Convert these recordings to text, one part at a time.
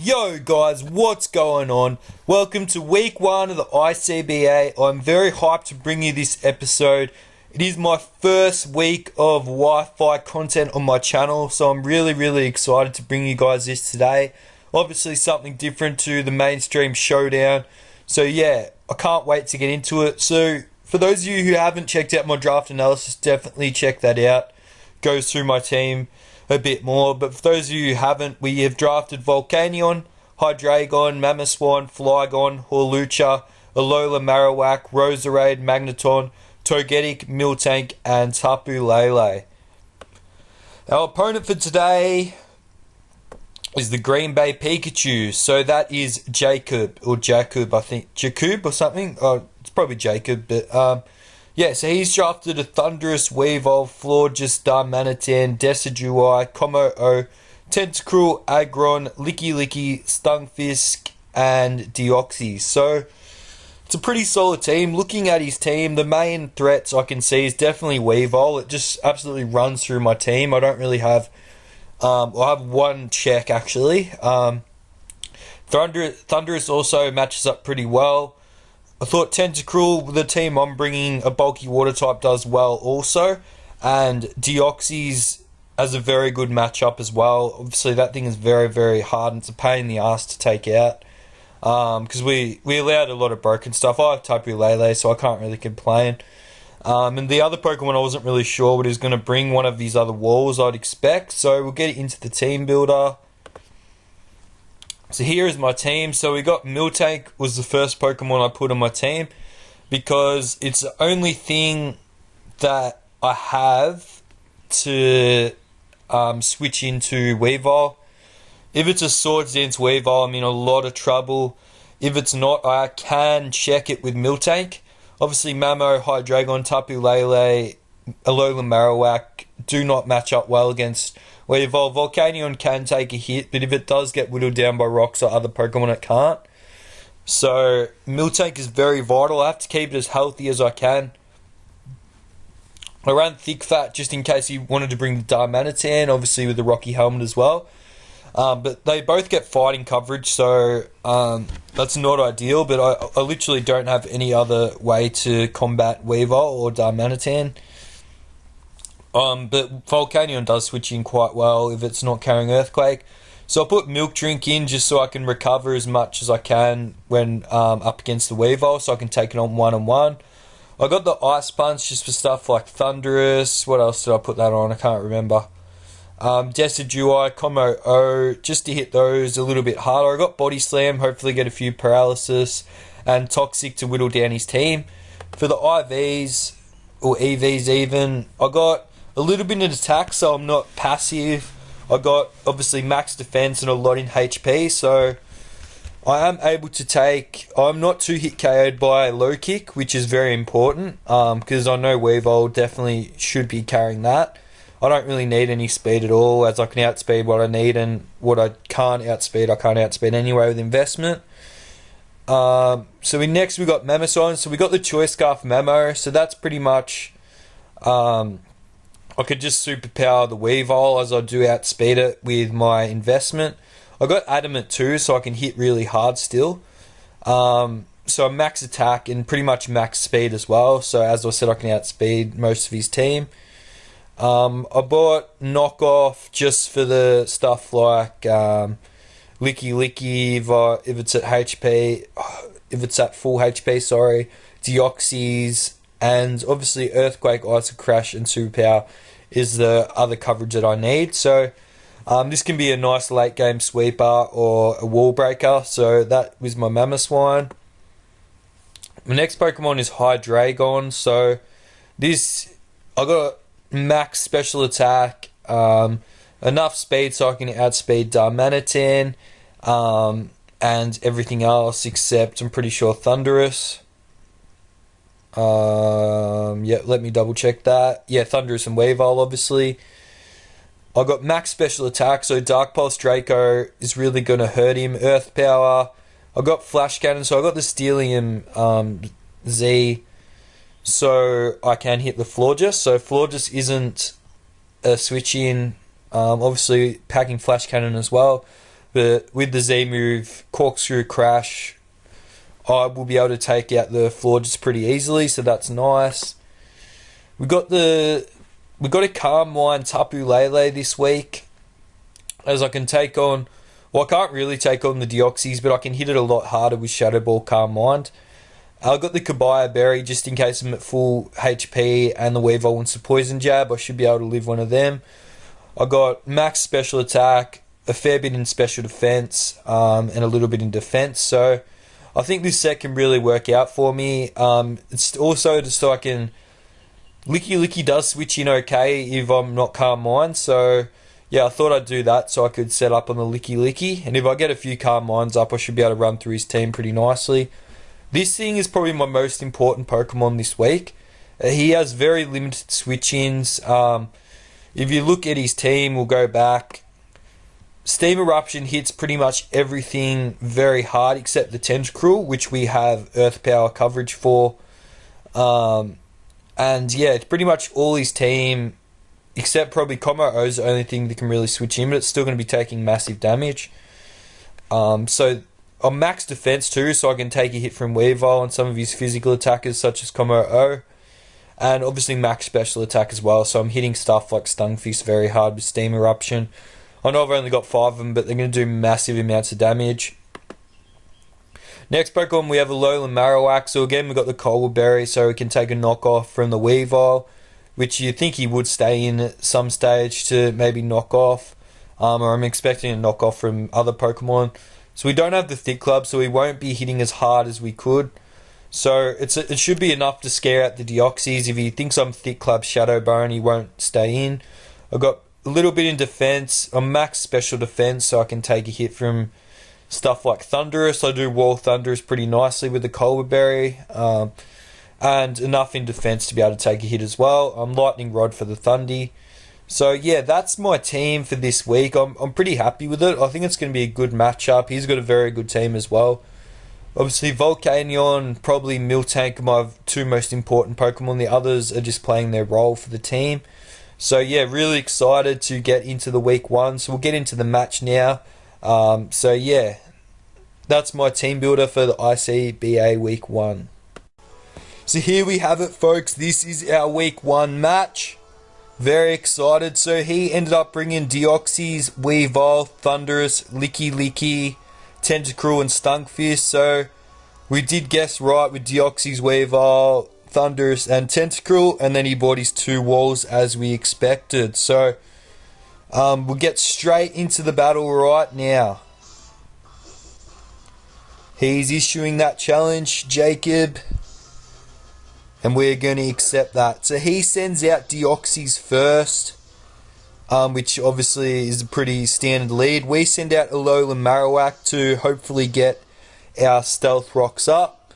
Yo guys, what's going on? Welcome to week 1 of the ICBA. I'm very hyped to bring you this episode. It is my first week of Wi-Fi content on my channel, so I'm really excited to bring you guys this today. Obviously something different to the mainstream showdown. So yeah, I can't wait to get into it. So for those of you who haven't checked out my draft analysis, definitely check that out. Goes through my team a bit more, but for those of you who haven't, we have drafted Volcanion, Hydreigon, Mamoswine, Flygon, Hawlucha, Alola Marowak, Roserade, Magneton, Togetic, Miltank, and Tapu Lele. Our opponent for today is the Green Bay Pikachus. So that is Jacub, I think. Jacub or something? Oh, it's probably Jacub, but yeah, so he's drafted a Thundurus, Weavile, Florges, Darmanitan, Decidueye, Como-O, Tentacruel, Aggron, Licky, Stunfisk, and Deoxys. So it's a pretty solid team. Looking at his team, the main threats I can see is definitely Weavile. It just absolutely runs through my team. I don't really have... I have one check, actually. Thundurus also matches up pretty well. I thought Tentacruel, the team I'm bringing, a bulky water type, does well also. And Deoxys has a very good matchup as well. Obviously, that thing is very hard and it's a pain in the ass to take out. Because we allowed a lot of broken stuff. I have Tapu Lele, so I can't really complain. And the other Pokemon, I wasn't really sure what he was going to bring. One of these other walls, I'd expect. So we'll get into the team builder. So here is my team. So we got Miltank was the first Pokemon I put on my team because it's the only thing that I have to switch into Weavile. If it's a Swords Dance Weavile, I'm in a lot of trouble. If it's not, I can check it with Miltank. Obviously, Mamo, Hydreigon, Tapu Lele, Alola Marowak do not match up well against Weavile. Volcanion can take a hit, but if it does get whittled down by rocks or other Pokemon, it can't. So, Miltank is very vital. I have to keep it as healthy as I can. I ran Thick Fat just in case he wanted to bring the Darmanitan, obviously with the Rocky Helmet as well. But they both get fighting coverage, so that's not ideal, but I literally don't have any other way to combat Weavile or Darmanitan. But Volcanion does switch in quite well if it's not carrying Earthquake. So I put Milk Drink in just so I can recover as much as I can when up against the Weavile, so I can take it on one-on-one. I got the Ice Punch just for stuff like Thundurus. What else did I put that on? I can't remember. Decidueye, Como-O, just to hit those a little bit harder. I got Body Slam, hopefully get a few paralysis, and Toxic to whittle down his team. For the IVs, or EVs even, I got a little bit of attack, so I'm not passive. I got, obviously, max defense and a lot in HP, so I am able to take... I'm not too hit KO'd by low kick, which is very important, because I know Weavile definitely should be carrying that. I don't really need any speed at all, as I can outspeed what I need, and what I can't outspeed, I can't outspeed anyway with investment. So next we got Mamoswine. So we got the Choice Scarf Mamo, so that's pretty much... I could just superpower the Weavile as I do outspeed it with my investment. I got Adamant too, so I can hit really hard still. So max attack and pretty much max speed as well. So as I said, I can outspeed most of his team. I bought Knockoff just for the stuff like Licky if it's at HP, if it's at full HP, sorry, Deoxys, and obviously Earthquake, Ice Crash, and Superpower is the other coverage that I need. So this can be a nice late game sweeper or a wall breaker. So that was my Mamoswine. My next Pokemon is Hydreigon. So this, I got max special attack, enough speed so I can outspeed Darmanitan, and everything else except, I'm pretty sure, Thundurus. Yeah, let me double check that. Yeah, Thundurus and Weavile, obviously. I got max special attack, so Dark Pulse Draco is really going to hurt him. Earth Power. I got Flash Cannon, so I got the Steelium Z, so I can hit the Florges. So Florges isn't a switch in. Obviously, packing Flash Cannon as well. But with the Z move, Corkscrew Crash, I will be able to take out the floor just pretty easily, so that's nice. We got a Calm Mind Tapu Lele this week, as I can take on. Well, I can't really take on the Deoxys, but I can hit it a lot harder with Shadow Ball Calm Mind. I got the Kabaya Berry just in case I'm at full HP and the Weavile wants a Poison Jab. I should be able to live one of them. I got max special attack, a fair bit in special defense, and a little bit in defense. So I think this set can really work out for me. It's also just so I can... Licky Licky does switch in okay if I'm not Calm Mind. So yeah, I thought I'd do that so I could set up on the Licky Licky. And if I get a few Calm Minds up, I should be able to run through his team pretty nicely. This thing is probably my most important Pokemon this week. He has very limited switch-ins. If you look at his team, we'll go back. Steam Eruption hits pretty much everything very hard except the Tentacruel, which we have Earth Power coverage for. And yeah, it's pretty much all his team, except probably Como-O is the only thing that can really switch in, but it's still going to be taking massive damage. So I'm max defense too, so I can take a hit from Weavile and some of his physical attackers such as Como-O. And obviously max special attack as well, so I'm hitting stuff like Stunfisk very hard with Steam Eruption. I know I've only got 5 of them, but they're going to do massive amounts of damage. Next Pokemon, we have a Alolan Marowak. So again, we've got the Cola Berry, so we can take a knockoff from the Weavile, which you think he would stay in at some stage to maybe knock off. Or I'm expecting a knockoff from other Pokemon. So we don't have the Thick Club, so we won't be hitting as hard as we could. So it should be enough to scare out the Deoxys. If he thinks I'm Thick Club Shadow Bone, he won't stay in. I've got a little bit in defense. I'm max special defense, so I can take a hit from stuff like Thunderous. I do Wall Thunderous pretty nicely with the Cola Berry. And enough in defense to be able to take a hit as well. I'm Lightning Rod for the Thundy. So yeah, that's my team for this week. I'm pretty happy with it. I think it's going to be a good matchup. He's got a very good team as well. Obviously, Volcanion, probably Miltank are my 2 most important Pokemon. The others are just playing their role for the team. So yeah, really excited to get into the week 1. So we'll get into the match now. So yeah, that's my team builder for the ICBA week 1. So here we have it, folks. This is our week 1 match. Very excited. So he ended up bringing Deoxys, Weavile, Thunderous, Licky Licky, Tentacruel and Stunfisk. So we did guess right with Deoxys, Weavile, Thunderous and Tentacruel, and then he bought his 2 walls as we expected. So we'll get straight into the battle right now. He's issuing that challenge, Jacub, and we're going to accept that. So he sends out Deoxys first, which obviously is a pretty standard lead. We send out Alolan Marowak to hopefully get our Stealth Rocks up,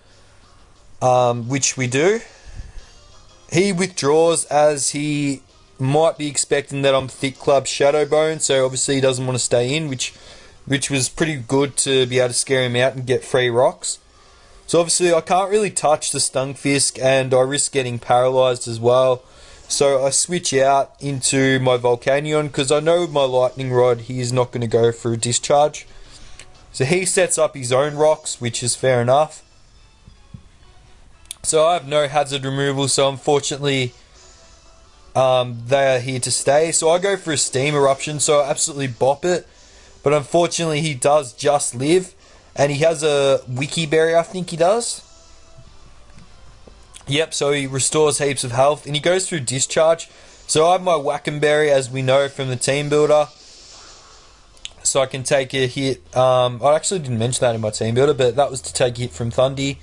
which we do. He withdraws as he might be expecting that I'm Thick Club Shadow Bone, so obviously he doesn't want to stay in, which was pretty good to be able to scare him out and get free rocks. So obviously I can't really touch the Stunfisk and I risk getting paralysed as well. So I switch out into my Volcanion because I know with my Lightning Rod he is not going to go for a discharge. So he sets up his own rocks, which is fair enough. So I have no hazard removal, so unfortunately they are here to stay. So I go for a Steam Eruption, so I absolutely bop it. But unfortunately he does just live. And he has a Wiki Berry, I think he does. Yep, so he restores heaps of health. And he goes through Discharge. So I have my Wackenberry, as we know from the team builder. So I can take a hit. I actually didn't mention that in my team builder, but that was to take a hit from Thundy.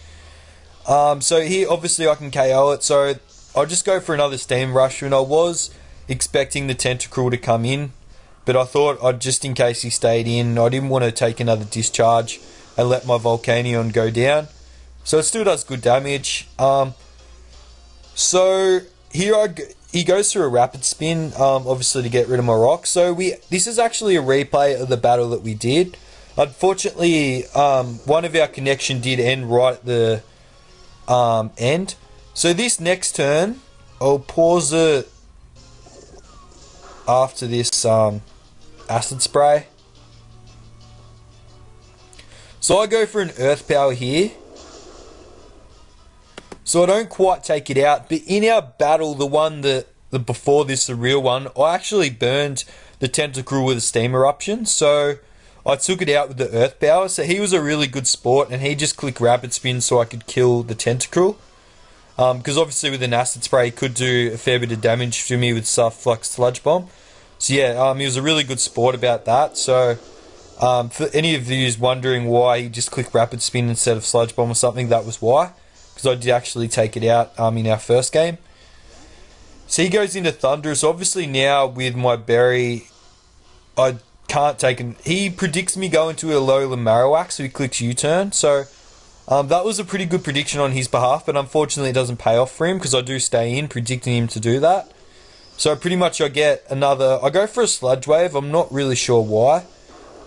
So here, obviously, I can KO it. So I'll just go for another Steam Rush. And I was expecting the Tentacruel to come in. But I thought, just in case he stayed in, I didn't want to take another Discharge and let my Volcanion go down. So it still does good damage. So here he goes through a Rapid Spin, obviously to get rid of my rock. So this is actually a replay of the battle that we did. Unfortunately, one of our connection did end right at the end. So this next turn, I'll pause it after this Acid Spray. So I go for an Earth Power here. So I don't quite take it out, but in our battle, the one that before this, the real one, I actually burned the Tentacruel with a Steam Eruption. So I took it out with the Earth Power. So he was a really good sport, and he just clicked Rapid Spin so I could kill the Tentacruel. Because obviously with an Acid Spray, he could do a fair bit of damage to me with stuff like Sludge Bomb. So yeah, he was a really good sport about that. So for any of you wondering why he just clicked Rapid Spin instead of Sludge Bomb or something, that was why. Because I did actually take it out in our first game. So he goes into Thunderous. Obviously now with my berry, I can't take him. He predicts me going to a Alolan Marowak, so he clicks U-turn. So that was a pretty good prediction on his behalf, but unfortunately it doesn't pay off for him because I do stay in predicting him to do that. So pretty much I get another... I go for a Sludge Wave. I'm not really sure why.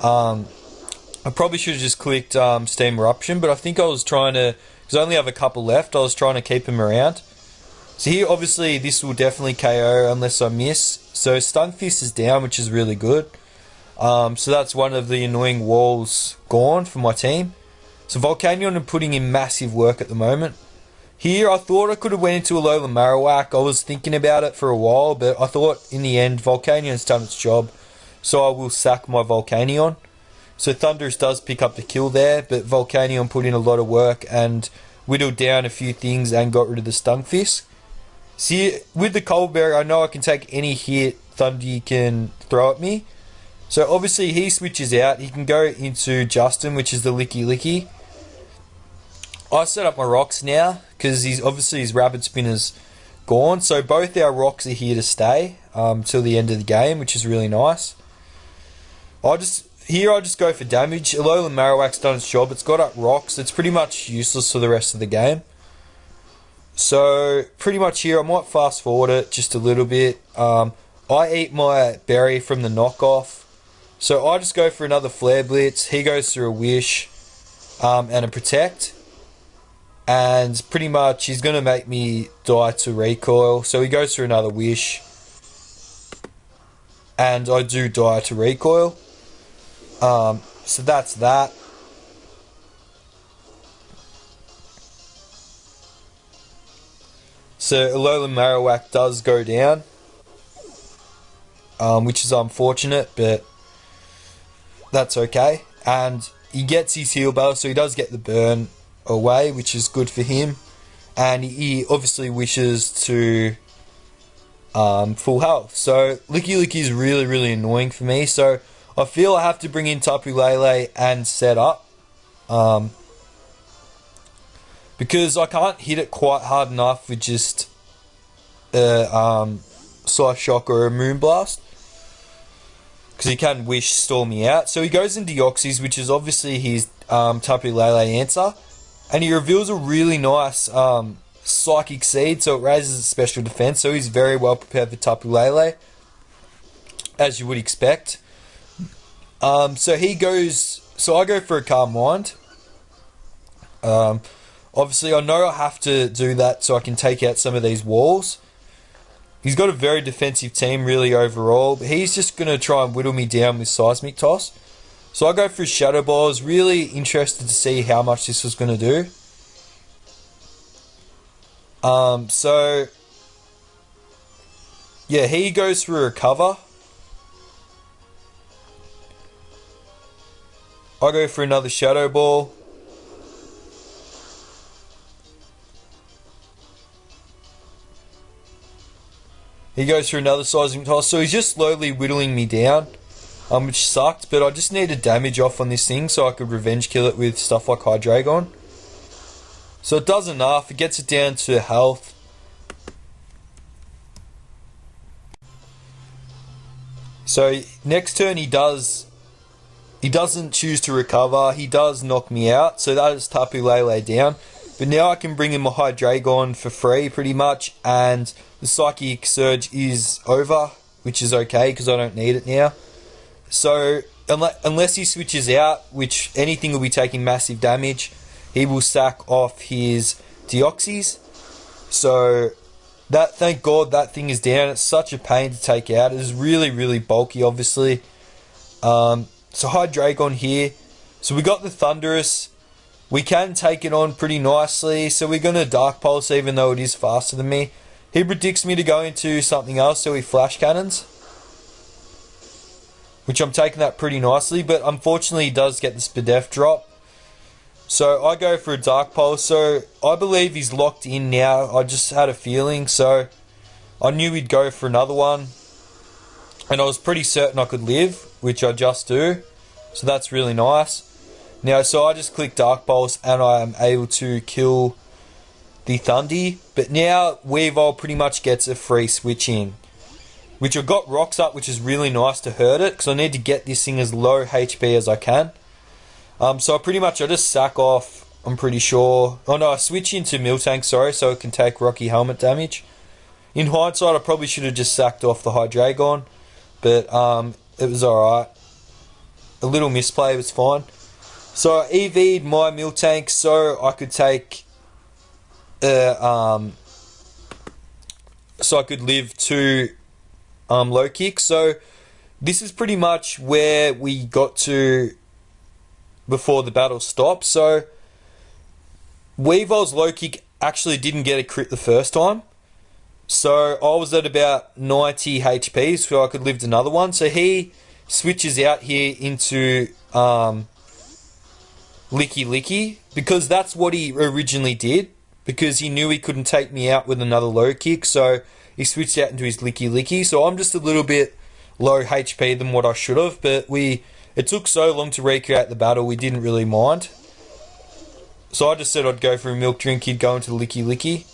I probably should have just clicked Steam Eruption, but I think I was trying to... Because I only have a couple left, I was trying to keep him around. So here, obviously, this will definitely KO unless I miss. So Stunfisk is down, which is really good. So that's one of the annoying walls gone for my team. So Volcanion are putting in massive work at the moment. Here, I thought I could have went into a Alolan Marowak. I was thinking about it for a while, but I thought in the end, Volcanion's done its job. So I will sack my Volcanion. So Thunderous does pick up the kill there, but Volcanion put in a lot of work and whittled down a few things and got rid of the Stunfisk. See, with the Cold Berry, I know I can take any hit Thunder can throw at me. So obviously he switches out. He can go into Justin, which is the Licky Licky. I set up my rocks now because his Rapid Spinner's gone. So both our rocks are here to stay till the end of the game, which is really nice. I just go for damage. Alolan Marowak's done its job. It's got up rocks. It's pretty much useless for the rest of the game. So pretty much here, I might fast forward it just a little bit. I eat my berry from the knockoff. So I just go for another Flare Blitz. He goes through a Wish and a Protect. And pretty much he's going to make me die to Recoil. So he goes through another Wish. And I do die to Recoil. So that's that. So Alolan Marowak does go down, which is unfortunate, but that's okay. And he gets his Heal Bell, so he does get the burn away, which is good for him. And he obviously wishes to full health. So Licky Licky is really, really annoying for me. So I feel I have to bring in Tapu Lele and set up. Because I can't hit it quite hard enough with just a Psyshock or a Moonblast. Because he can Wish stall me out. So he goes into Deoxys, which is obviously his Tapu Lele answer. And he reveals a really nice Psychic Seed, so it raises his special defense. So he's very well prepared for Tapu Lele, as you would expect. So he goes... So I go for a Calm Mind. Obviously, I know I have to do that so I can take out some of these walls. He's got a very defensive team, really, overall. But he's just going to try and whittle me down with Seismic Toss. So I go for Shadow Ball. I was really interested to see how much this was going to do. So... yeah, he goes for a Recover. I go for another Shadow Ball. He goes for another Seismic Toss. So he's just slowly whittling me down, which sucked. But I just needed damage off on this thing so I could revenge kill it with stuff like Hydreigon. So it does enough. It gets it down to health. So next turn he doesn't choose to recover. He does knock me out. So that is Tapu Lele down. But now I can bring in my Hydreigon for free pretty much. And the Psychic Surge is over, which is okay because I don't need it now. So unless he switches out, which anything will be taking massive damage, he will sack off his Deoxys. So that, thank God that thing is down. It's such a pain to take out. It is really, really bulky, obviously. So Hydreigon here. So we got the Thunderous. We can take it on pretty nicely. So we're going to Dark Pulse even though it is faster than me. He predicts me to go into something else, so he Flash Cannons. Which I'm taking that pretty nicely, but unfortunately he does get the Spadef drop. So I go for a Dark Pulse. So I believe he's locked in now. I just had a feeling, so I knew he'd go for another one. And I was pretty certain I could live, which I just do. So that's really nice. Now, so I just click Dark Pulse and I am able to kill the Thundy. But now Weavile pretty much gets a free switch in. Which I got Rocks up, which is really nice to hurt it. Because I need to get this thing as low HP as I can. So I just sack off, I'm pretty sure. Oh no, I switch into Miltank, sorry, so it can take Rocky Helmet damage. In hindsight, I probably should have just sacked off the Hydreigon. But it was alright. A little misplay was fine. So I EV'd my Miltank so I could take so I could live to low kick. So this is pretty much where we got to before the battle stopped. So Weavile's low kick actually didn't get a crit the first time. So I was at about 90 HP, so I could live another one. So he switches out here into Licky Licky, because that's what he originally did, because he knew he couldn't take me out with another low kick, so he switched out into his Licky Licky. So I'm just a little bit low HP than what I should have, but it took so long to recreate the battle, we didn't really mind. So I just said I'd go for a milk drink, he'd go into Licky Licky.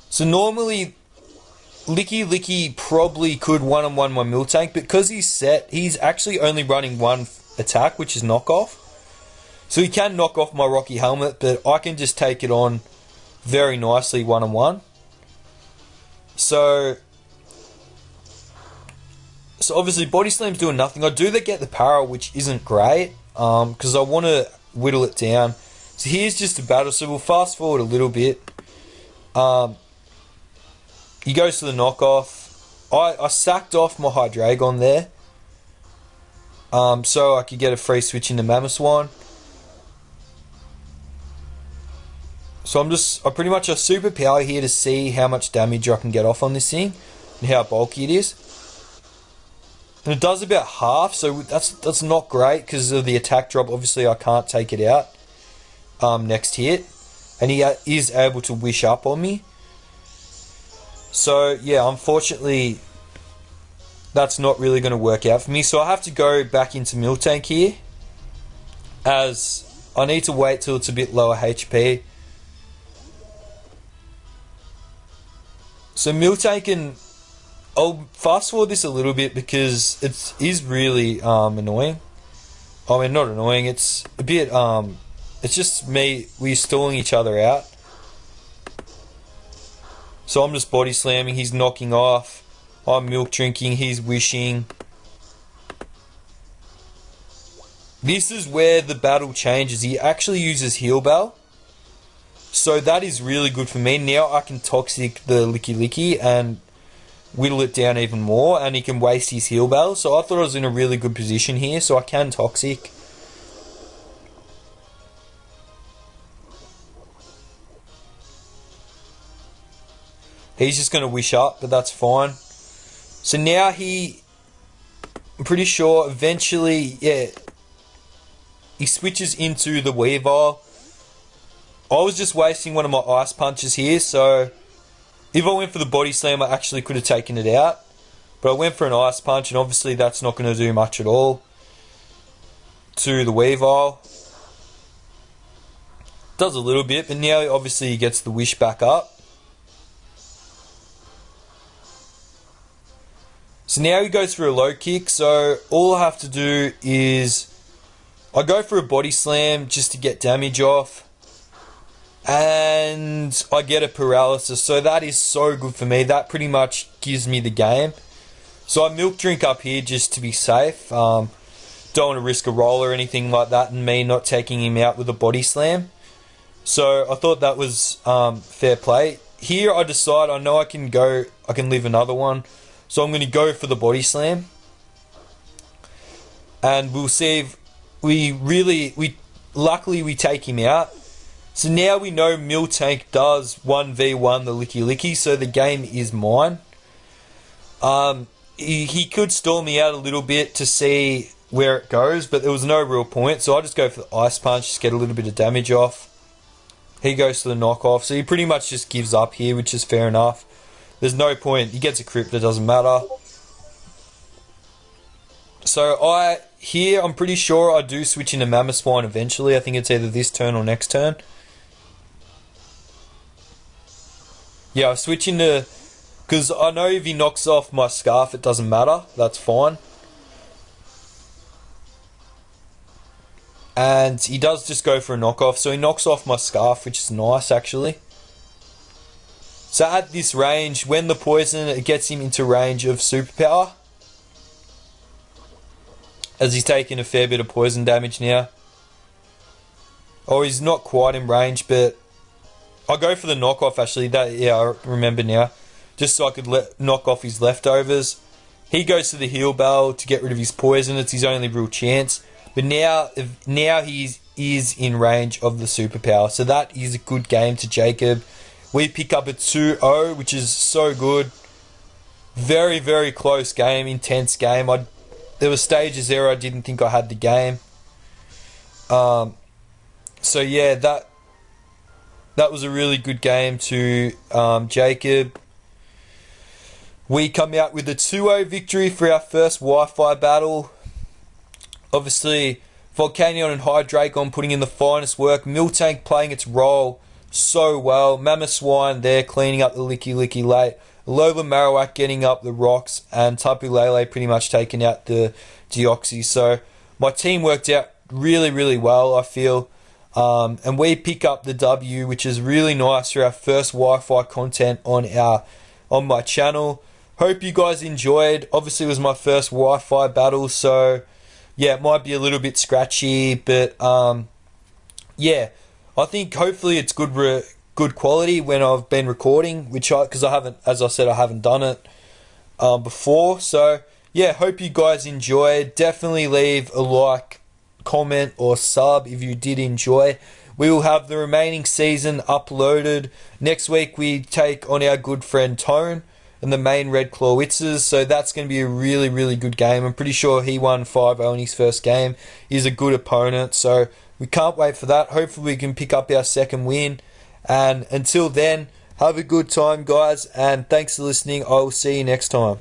So normally, Licky Licky probably could one-on-one my Miltank, but because he's set, he's actually only running one attack, which is knockoff. So he can knock off my Rocky Helmet, but I can just take it on very nicely one-on-one. So obviously Body Slam's doing nothing. I do get the Para, which isn't great, because I want to whittle it down. So here's just a battle, so we'll fast forward a little bit. He goes to the knockoff. I sacked off my Hydreigon there. So I could get a free switch into Mamoswine. So I pretty much have superpower here to see how much damage I can get off on this thing and how bulky it is. And it does about half, so that's not great because of the attack drop. Obviously I can't take it out next hit. And he is able to wish up on me. So yeah, unfortunately that's not really going to work out for me. So I have to go back into Miltank here, as I need to wait till it's a bit lower HP. So Miltank, and I'll fast forward this a little bit because it is really annoying. I mean, not annoying, it's a bit, it's just we're stalling each other out. So I'm just body slamming, he's knocking off, I'm milk drinking, he's wishing. This is where the battle changes. He actually uses Heal Bell. So that is really good for me. Now I can Toxic the Licky Licky and whittle it down even more, and he can waste his Heal Bell. So I thought I was in a really good position here, so I can Toxic. He's just going to wish up, but that's fine. So now I'm pretty sure eventually, yeah, he switches into the Weavile. I was just wasting one of my Ice Punches here, so if I went for the Body Slam, I actually could have taken it out. But I went for an Ice Punch, and obviously that's not going to do much at all to the Weavile. Does a little bit, but now obviously he gets the wish back up. So now he goes for a low kick, so all I have to do is I go for a Body Slam just to get damage off, and I get a Paralysis, so that is so good for me. That pretty much gives me the game. So I Milk Drink up here just to be safe. Don't want to risk a roll or anything like that and me not taking him out with a Body Slam. So I thought that was fair play. Here I decide I know I can live another one. So I'm going to go for the Body Slam. And we'll see if we luckily we take him out. So now we know Miltank does 1v1 the Licky Licky, so the game is mine. He could stall me out a little bit to see where it goes, but there was no real point, so I just go for the Ice Punch, just get a little bit of damage off. He goes to the knockoff, so he pretty much just gives up here, which is fair enough. There's no point. He gets a crit, but it doesn't matter. So I'm pretty sure I do switch into Mammoth eventually. I think it's either this turn or next turn. Yeah, I switch into... Because I know if he knocks off my Scarf, it doesn't matter. That's fine. And he does just go for a knockoff. So he knocks off my Scarf, which is nice, actually. So at this range, when the poison, it gets him into range of Superpower. As he's taking a fair bit of poison damage now. Oh, he's not quite in range, but... I'll go for the knockoff, actually. Yeah, I remember now. Just so I could knock off his leftovers. He goes to the heal bell to get rid of his poison. It's his only real chance. But now he is in range of the Superpower. So that is a good game to Jacub. We pick up a 2-0, which is so good. Very, very close game. Intense game. There were stages there I didn't think I had the game. So yeah, that was a really good game to Jacub. We come out with a 2-0 victory for our first Wi-Fi battle. Obviously, Volcanion and Hydreigon putting in the finest work. Miltank playing its role so well. Mammoth Swine there cleaning up the Licky Licky late. Lola Marowak getting up the rocks. And Tapu Lele pretty much taking out the Deoxys. So my team worked out really, really well, I feel. And we pick up the W, which is really nice for our first Wi-Fi content on my channel. Hope you guys enjoyed. Obviously, it was my first Wi-Fi battle, so yeah, it might be a little bit scratchy, but yeah, I think hopefully it's good quality when I've been recording, because I haven't, as I said, I haven't done it before. So yeah, hope you guys enjoyed. Definitely leave a like, comment or sub if you did enjoy. We will have the remaining season uploaded. Next week we take on our good friend Tone and the main Red Clawitzes, so that's going to be a really, really good game. I'm pretty sure he won 5-0 in his first game. He's a good opponent, so we can't wait for that. Hopefully we can pick up our second win, and until then, have a good time guys, and thanks for listening. I will see you next time.